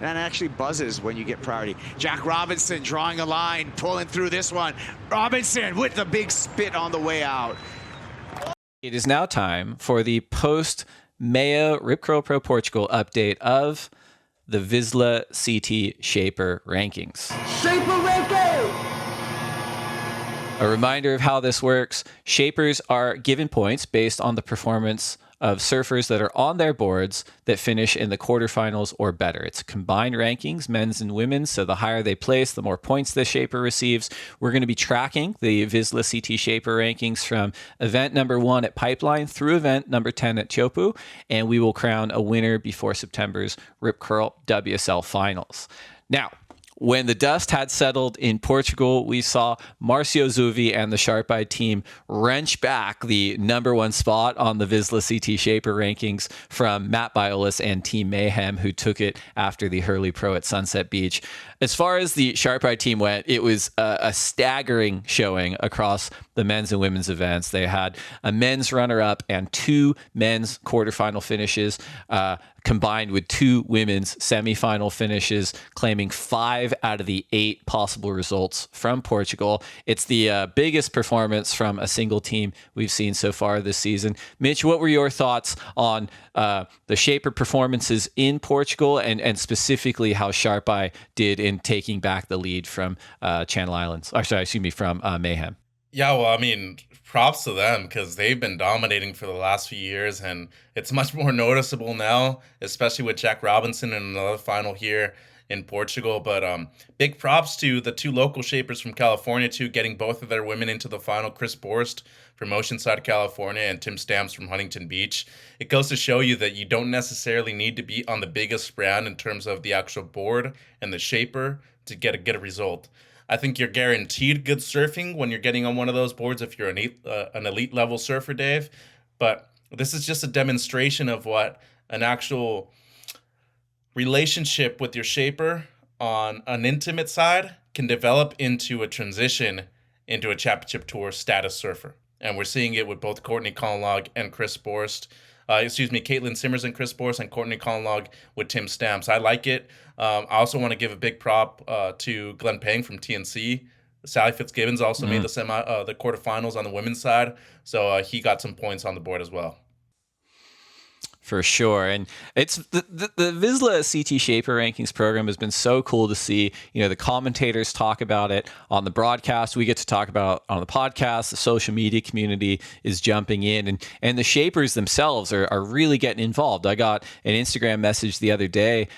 That actually buzzes when you get priority. Jack Robinson drawing a line, pulling through this one. Robinson with the big spit on the way out. It is now time for the post-MEA Rip Curl Pro Portugal update of the Vissla CT Shaper Rankings. Shaper Rankings! A reminder of how this works. Shapers are given points based on the performance of surfers that are on their boards that finish in the quarterfinals or better. It's combined rankings, men's and women's, so the higher they place, the more points the shaper receives. We're going to be tracking the Vissla CT Shaper Rankings from event number 1 at Pipeline through event number 10 at Chopu, and we will crown a winner before September's Rip Curl WSL Finals. Now, when the dust had settled in Portugal, we saw Marcio Zuvi and the Sharp Eye team wrench back the number 1 spot on the Vissla CT Shaper Rankings from Matt Biolis and Team Mayhem, who took it after the Hurley Pro at Sunset Beach. As far as the Sharp Eye team went, it was a staggering showing across the men's and women's events. They had a men's runner-up and 2 men's quarterfinal finishes, combined with 2 women's semifinal finishes, claiming 5 out of the 8 possible results from Portugal. It's the biggest performance from a single team we've seen so far this season. Mitch, what were your thoughts on the Shaper performances in Portugal and specifically how Sharp Eye did in taking back the lead from Channel Islands? From Mayhem. Yeah, well, I mean, props to them because they've been dominating for the last few years, and it's much more noticeable now, especially with Jack Robinson in another final here in Portugal. But big props to the 2 local shapers from California, too, getting both of their women into the final. Chris Borst from Oceanside, California, and Tim Stamps from Huntington Beach. It goes to show you that you don't necessarily need to be on the biggest brand in terms of the actual board and the shaper to get a result. I think you're guaranteed good surfing when you're getting on one of those boards if you're an elite level surfer, Dave. But this is just a demonstration of what an actual relationship with your shaper on an intimate side can develop into a transition into a championship tour status surfer. And we're seeing it with both Courtney Conlog and Chris Borst. Caitlin Simmers and Chris Borst, and Courtney Conlog with Tim Stamps. I like it. I also want to give a big prop to Glenn Pang from TNC. Sally Fitzgibbons also made the quarterfinals on the women's side, so he got some points on the board as well. For sure. And it's the Vissla CT Shaper Rankings program has been so cool to see. You know, the commentators talk about it on the broadcast. We get to talk about it on the podcast. The social media community is jumping in, and the shapers themselves are really getting involved. I got an Instagram message the other day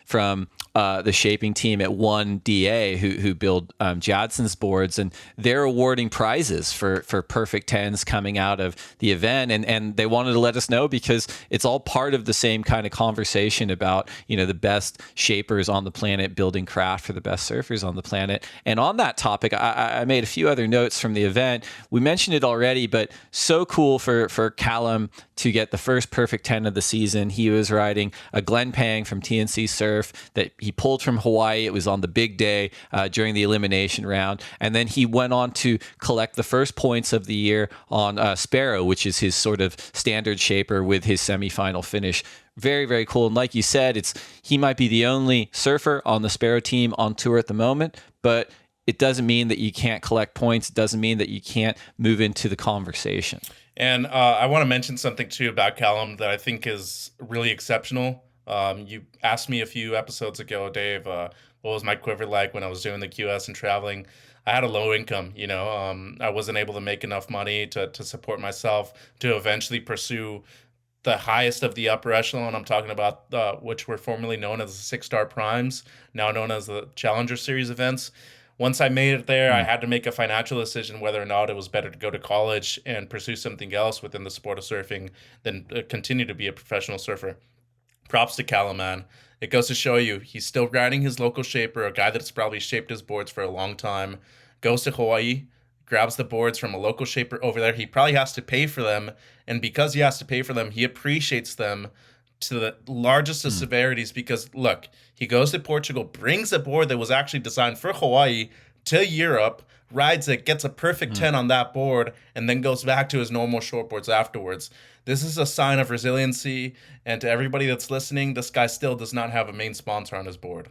from the shaping team at 1DA who build Jadson's boards, and they're awarding prizes for perfect 10s coming out of the event, and they wanted to let us know because it's all part of the same kind of conversation about, you know, the best shapers on the planet building craft for the best surfers on the planet. And on that topic, I made a few other notes from the event. We mentioned it already, but so cool for Callum to get the first perfect 10 of the season. He was riding a Glenn Pang from TNC Surf that he pulled from Hawaii. It was on the big day during the elimination round. And then he went on to collect the first points of the year on Sparrow, which is his sort of standard shaper with his semifinal finish. Very, very cool. And like you said, he might be the only surfer on the Sparrow team on tour at the moment, but it doesn't mean that you can't collect points. It doesn't mean that you can't move into the conversation. And I want to mention something, too, about Callum that I think is really exceptional. You asked me a few episodes ago, Dave, what was my quiver like when I was doing the QS and traveling? I had a low income, you know. I wasn't able to make enough money to support myself to eventually pursue the highest of the upper echelon. I'm talking about which were formerly known as the 6-star primes, now known as the Challenger Series events. Once I made it there, I had to make a financial decision whether or not it was better to go to college and pursue something else within the sport of surfing than continue to be a professional surfer. Props to Callum, man. It goes to show you, he's still riding his local shaper, a guy that's probably shaped his boards for a long time, goes to Hawaii, grabs the boards from a local shaper over there. He probably has to pay for them, and because he has to pay for them, he appreciates them to the largest of severities because, look, he goes to Portugal, brings a board that was actually designed for Hawaii, to Europe, rides it, gets a perfect 10 on that board, and then goes back to his normal shortboards afterwards. This is a sign of resiliency, and to everybody that's listening, this guy still does not have a main sponsor on his board.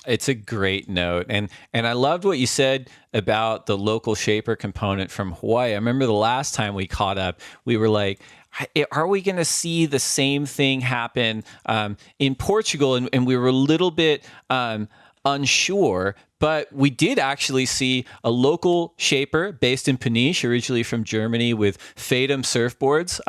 It's a great note. And I loved what you said about the local shaper component from Hawaii. I remember the last time we caught up, we were like, are we going to see the same thing happen in Portugal? And we were a little bit unsure, but we did actually see a local shaper based in Peniche, originally from Germany, with Fatum surfboards.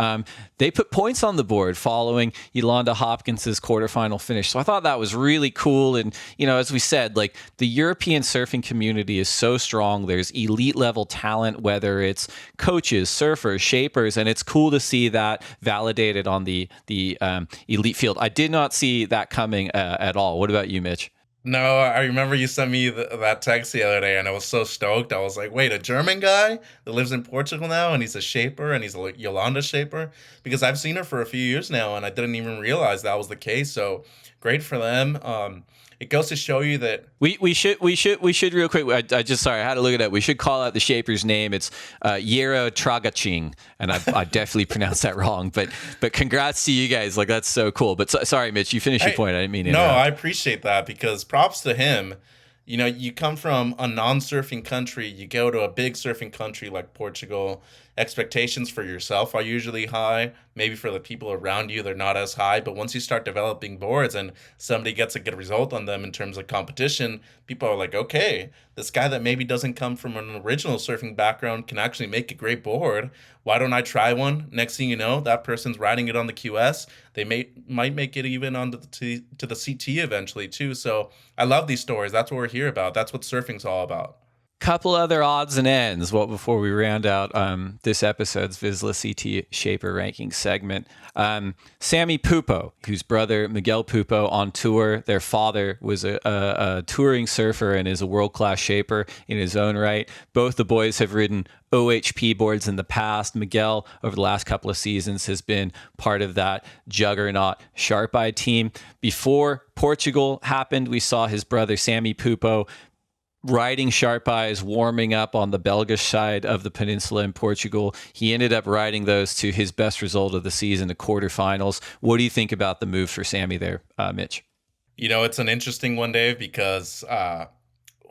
They put points on the board following Yolanda Hopkins's quarterfinal finish. So I thought that was really cool. And, as we said, like the European surfing community is so strong. There's elite level talent, whether it's coaches, surfers, shapers, and it's cool to see that validated on the elite field. I did not see that coming at all. What about you, Mitch? No, I remember you sent me that text the other day, and I was so stoked. I was like, wait, a German guy that lives in Portugal now, and he's a shaper, and he's a Yolanda shaper? Because I've seen her for a few years now, and I didn't even realize that was the case. So great for them. It goes to show you that we should real quick. I had to look it up. We should call out the shaper's name. It's Yero Tragaching, and I definitely pronounced that wrong. But congrats to you guys. Like, that's so cool. But sorry, Mitch, you finished your point. I didn't mean to interrupt. No, I appreciate that, because props to him. You come from a non-surfing country, you go to a big surfing country like Portugal. Expectations for yourself are usually high. Maybe for the people around you, they're not as high. But once you start developing boards and somebody gets a good result on them in terms of competition, people are like, okay, this guy that maybe doesn't come from an original surfing background can actually make a great board. Why don't I try one? Next thing you know, that person's riding it on the QS. They might make it even on to the CT eventually too. So I love these stories. That's what we're here about. That's what surfing's all about. Couple other odds and ends before we round out this episode's Vissla CT Shaper Rankings segment. Sammy Pupo, whose brother Miguel Pupo on tour. Their father was a touring surfer and is a world-class shaper in his own right. Both the boys have ridden OHP boards in the past. Miguel, over the last couple of seasons, has been part of that juggernaut Sharp Eye team. Before Portugal happened, we saw his brother Sammy Pupo riding Sharp Eyes, warming up on the Belgish side of the peninsula in Portugal. He ended up riding those to his best result of the season, the quarterfinals. What do you think about the move for Sammy there, Mitch? It's an interesting one, Dave, because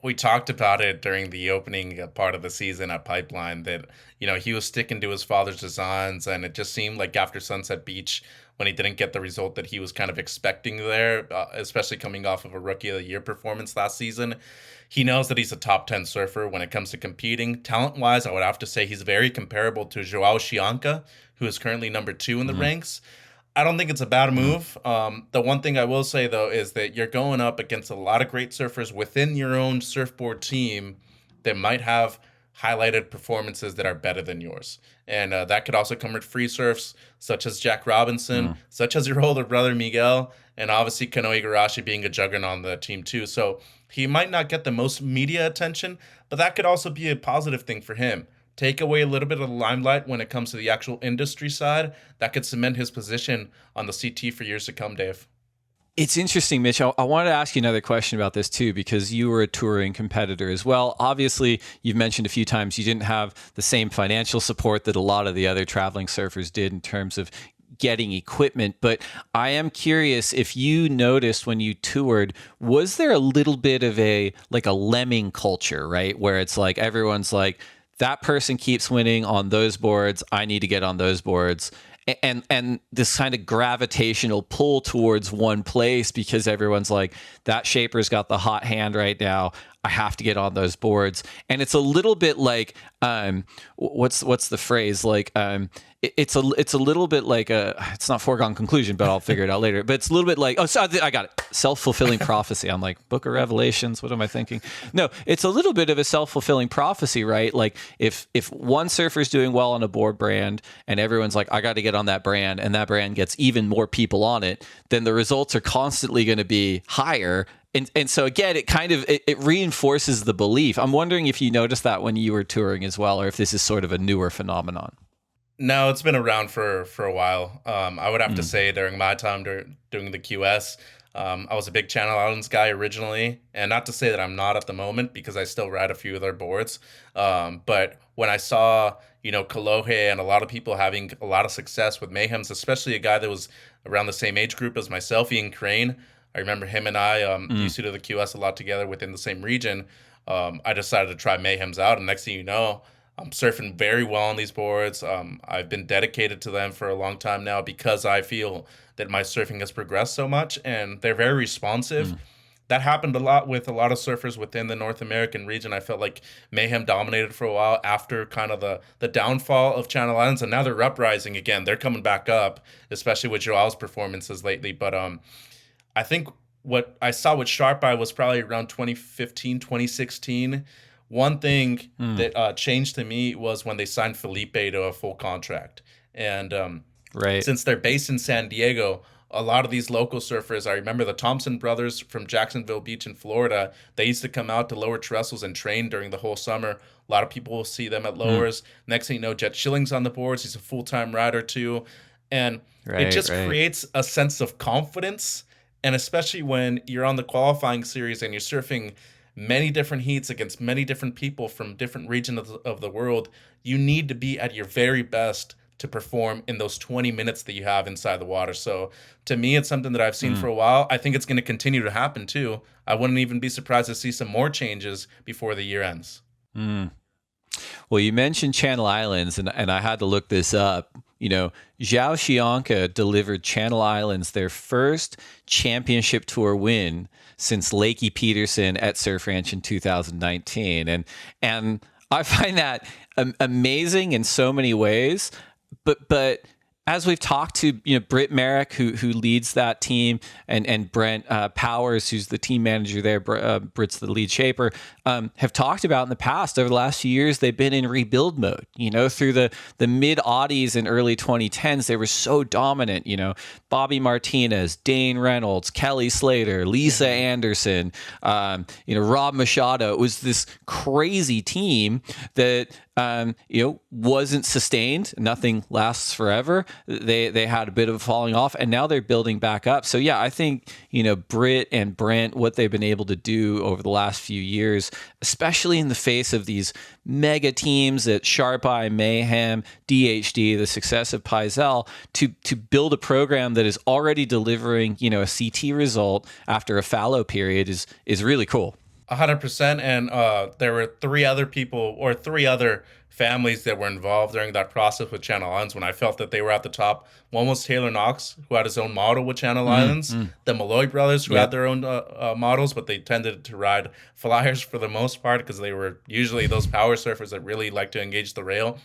we talked about it during the opening part of the season at Pipeline that, he was sticking to his father's designs, and it just seemed like after Sunset Beach, when he didn't get the result that he was kind of expecting there, especially coming off of a Rookie of the Year performance last season. He knows that he's a top 10 surfer when it comes to competing. Talent-wise, I would have to say he's very comparable to Joao Chianca, who is currently number 2 in the ranks. I don't think it's a bad move. The one thing I will say, though, is that you're going up against a lot of great surfers within your own surfboard team that might have highlighted performances that are better than yours. And that could also come with free surfs, such as Jack Robinson, such as your older brother Miguel, and obviously Kano Igarashi being a juggernaut on the team too. So he might not get the most media attention, but that could also be a positive thing for him. Take away a little bit of the limelight when it comes to the actual industry side. That could cement his position on the CT for years to come, Dave. It's interesting, Mitch. I wanted to ask you another question about this too, because you were a touring competitor as well. Obviously, you've mentioned a few times you didn't have the same financial support that a lot of the other traveling surfers did in terms of getting equipment. But I am curious if you noticed when you toured, was there a little bit of a lemming culture, right? Where it's like everyone's like, that person keeps winning on those boards, I need to get on those boards. And this kind of gravitational pull towards one place because everyone's like, that shaper's got the hot hand right now, I have to get on those boards. And it's a little bit like what's the phrase, like it's a little bit like it's not foregone conclusion, but I'll figure it out later. But it's a little bit like, I got it, self-fulfilling prophecy. I'm like, Book of Revelations, what am I thinking? No, it's a little bit of a self-fulfilling prophecy, right? Like if one surfer's doing well on a board brand and everyone's like, I got to get on that brand, and that brand gets even more people on it, then the results are constantly going to be higher. And so again, it reinforces the belief. I'm wondering if you noticed that when you were touring as well, or if this is sort of a newer phenomenon. No, it's been around for a while. I would have to say during my time doing the QS, I was a big Channel Islands guy originally, and not to say that I'm not at the moment because I still ride a few of their boards. But when I saw, Kalohe and a lot of people having a lot of success with Mayhems, especially a guy that was around the same age group as myself, Ian Crane. I remember him and I used to do the QS a lot together within the same region. I decided to try Mayhems out, and next thing you know, I'm surfing very well on these boards. I've been dedicated to them for a long time now because I feel that my surfing has progressed so much, and they're very responsive. That happened a lot with a lot of surfers within the North American region. I felt like Mayhem dominated for a while after kind of the downfall of Channel Islands, and now they're uprising again. They're coming back up, especially with Joao's performances lately. But I think what I saw with Sharp Eye was probably around 2015, 2016. One thing that changed to me was when they signed Felipe to a full contract. And Right. since they're based in San Diego, a lot of these local surfers, I remember the Thompson brothers from Jacksonville Beach in Florida, they used to come out to Lower Trestles and train during the whole summer. A lot of people will see them at Lowers. Next thing you know, Jet Schilling's on the boards. He's a full-time rider too. And it just creates a sense of confidence. And especially when you're on the qualifying series and you're surfing many different heats against many different people from different regions of the world, you need to be at your very best to perform in those 20 minutes that you have inside the water. So to me, it's something that I've seen for a while. I think it's going to continue to happen too. I wouldn't even be surprised to see some more changes before the year ends. Well, you mentioned Channel Islands, and I had to look this up. Zhao Xianca delivered Channel Islands their first championship tour win since Lakey Peterson at Surf Ranch in 2019. And I find that amazing in so many ways. But as we've talked to Britt Merrick, who leads that team, and Brent Powers, who's the team manager there, Britt's the lead shaper, have talked about in the past, over the last few years, they've been in rebuild mode. Through the mid-aughties and early 2010s, they were so dominant. Bobby Martinez, Dane Reynolds, Kelly Slater, Lisa Anderson, Rob Machado. It was this crazy team that wasn't sustained. Nothing lasts forever. They had a bit of a falling off, and now they're building back up. So yeah, I think Britt and Brent, what they've been able to do over the last few years, especially in the face of these mega teams at Sharp Eye, Mayhem, DHD, the success of Paizel, to build a program that is already delivering a CT result after a fallow period is really cool. 100%. And there were three other families that were involved during that process with Channel Islands when I felt that they were at the top. One was Taylor Knox, who had his own model with Channel Islands. The Malloy brothers, who had their own models, but they tended to ride flyers for the most part because they were usually those power surfers that really like to engage the rail.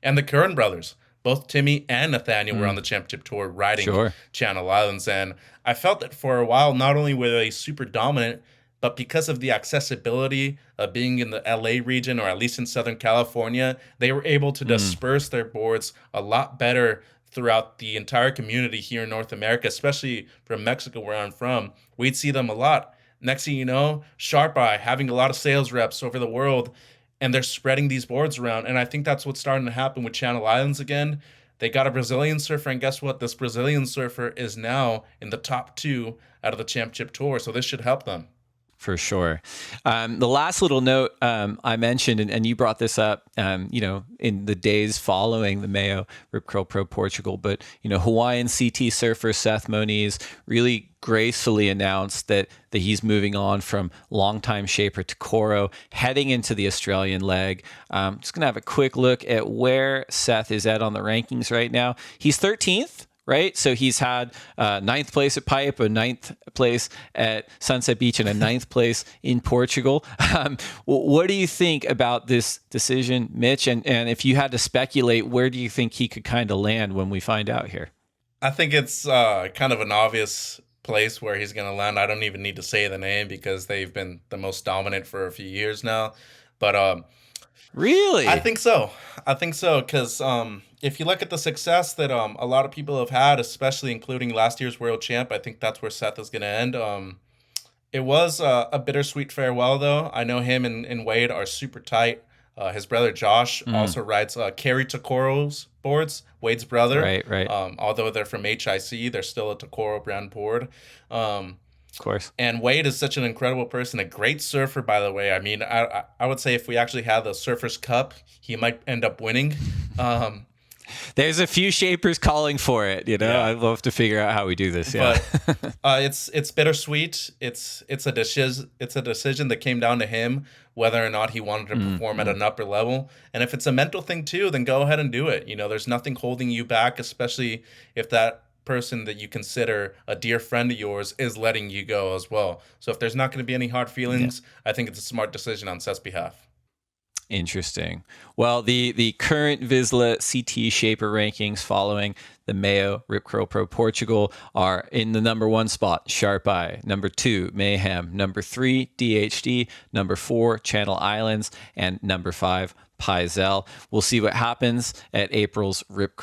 And the Curran brothers, both Timmy and Nathaniel were on the championship tour riding Channel Islands. And I felt that for a while, not only were they super dominant, but because of the accessibility of being in the LA region, or at least in Southern California, they were able to disperse their boards a lot better throughout the entire community here in North America, especially from Mexico, where I'm from. We'd see them a lot. Next thing you know, Sharp Eye having a lot of sales reps over the world, and they're spreading these boards around. And I think that's what's starting to happen with Channel Islands again. They got a Brazilian surfer, and guess what? This Brazilian surfer is now in the top 2 out of the championship tour, so this should help them. For sure. The last little note I mentioned, and you brought this up, in the days following the Mayo Rip Curl Pro Portugal, but, Hawaiian CT surfer Seth Moniz really gracefully announced that he's moving on from longtime shaper to Coro, heading into the Australian leg. Just going to have a quick look at where Seth is at on the rankings right now. He's 13th. Right? So he's had 9th place at Pipe, a 9th place at Sunset Beach, and a 9th place in Portugal. What do you think about this decision, Mitch? And if you had to speculate, where do you think he could kind of land when we find out here? I think it's kind of an obvious place where he's going to land. I don't even need to say the name because they've been the most dominant for a few years now. But really? I think so because if you look at the success that a lot of people have had, especially including last year's world champ, I think that's where Seth is going to end. It was a bittersweet farewell, though. I know him and Wade are super tight. His brother Josh also rides Kerry Tokoro's boards, Wade's brother. Right. Although they're from HIC, they're still a Tokoro brand board. Of course. And Wade is such an incredible person, a great surfer, by the way. I mean, I would say if we actually had the Surfers Cup, he might end up winning. There's a few shapers calling for it, you know. Yeah. I'd love to figure out how we do this. Yeah. But it's bittersweet. It's a decision that came down to him whether or not he wanted to perform at an upper level. And if it's a mental thing too, then go ahead and do it. You know, there's nothing holding you back, especially if that person that you consider a dear friend of yours is letting you go as well. So if there's not going to be any hard feelings, I think it's a smart decision on Seth's behalf. Interesting. Well, the current Vissla CT Shaper rankings following the Mayo Rip Curl Pro Portugal are in the number 1 spot, Sharp Eye. Number 2, Mayhem. Number 3, DHD. Number 4, Channel Islands. And number 5, Pizel. We'll see what happens at April's Rip